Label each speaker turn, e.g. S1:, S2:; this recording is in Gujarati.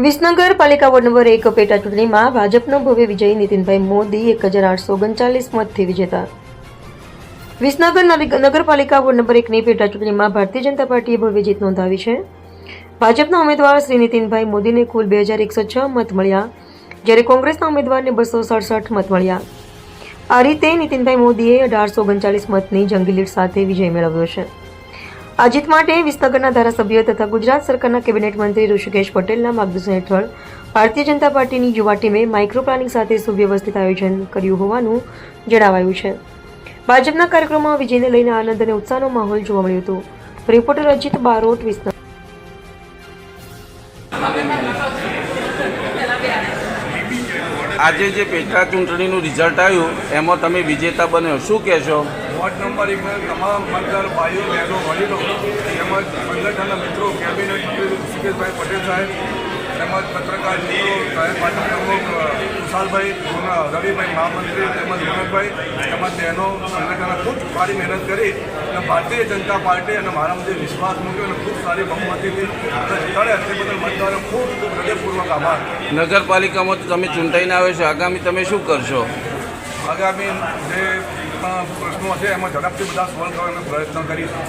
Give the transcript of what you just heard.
S1: વિસનગર પાલિકા વોર્ડ નંબર 1 પેટા ચૂંટણીમાં ભાજપનો ભવ્ય વિજય નીતિનભાઈ મોદી 1839 મતથી વિજેતા। વિસનગર નગરપાલિકા વોર્ડ નંબર 1ની પેટા ચૂંટણીમાં ભારતીય જનતા પાર્ટીએ ભવ્ય જીત નોંધાવી છે। ભાજપના ઉમેદવાર શ્રી નીતિનભાઈ મોદીને કુલ 2106 મત મળ્યા, જ્યારે કોંગ્રેસના ઉમેદવારને 267 મત મળ્યા। આ રીતે નીતિનભાઈ મોદીએ 1839 મતની જંગી લીડ સાથે વિજય મેળવ્યો છે। આ જીત માટે વિસનગરના ધારાસભ્ય તથા ગુજરાત સરકારના કેબિનેટ મંત્રી ઋષિકેશ પટેલના માર્ગદર્શન હેઠળ ભારતીય જનતા પાર્ટીની યુવા ટીમે માઇક્રો પ્લાનિંગ સાથે સુવ્યવસ્થિત આયોજન કર્યું હોવાનું જણાવાયું છે। ભાજપના કાર્યક્રમમાં વિજયને લઈને આનંદ અને ઉત્સાહનો માહોલ જોવા મળ્યો હતો। રિપોર્ટર અજીત બારોટ, વિસનગર।
S2: આજે જે પેટા ચૂંટણીનું રિઝલ્ટ આવ્યું એમાં તમે વિજેતા બન્યો, શું કહેશો?
S3: વોર્ડ નંબર 1ના તમામ મતદાર ભાઈઓ બહેનો વડીલો તેમજ સંગઠનના મિત્રો, કેબિનેટ મંત્રી ઋષિકેશભાઈ પટેલ સાહેબ તેમજ પત્રકાર મિત્રો, સાહેબ ભાજપ પ્રમુખ વિશાલભાઈ, રવિભાઈ મહામંત્રી તેમજ વિનોદભાઈ તેમજ બહેનો સંગઠનના ખૂબ સારી મહેનત કરી અને ભારતીય જનતા પાર્ટી અને મારા મુદ્દે વિશ્વાસ મૂક્યો અને ખૂબ સારી બહુમતીથી જીતાડે તે બદલ મતદારો ખૂબ ખૂબ હૃદયપૂર્વક આભાર।
S2: નગરપાલિકામાં તો તમે ચૂંટાઈને આવ્યો છો, આગામી તમે શું કરશો?
S3: આગામી જે પ્રશ્નો છે એમાં ઝડપથી બધા સોલ્વ કરવાનો પ્રયત્ન કરીશું।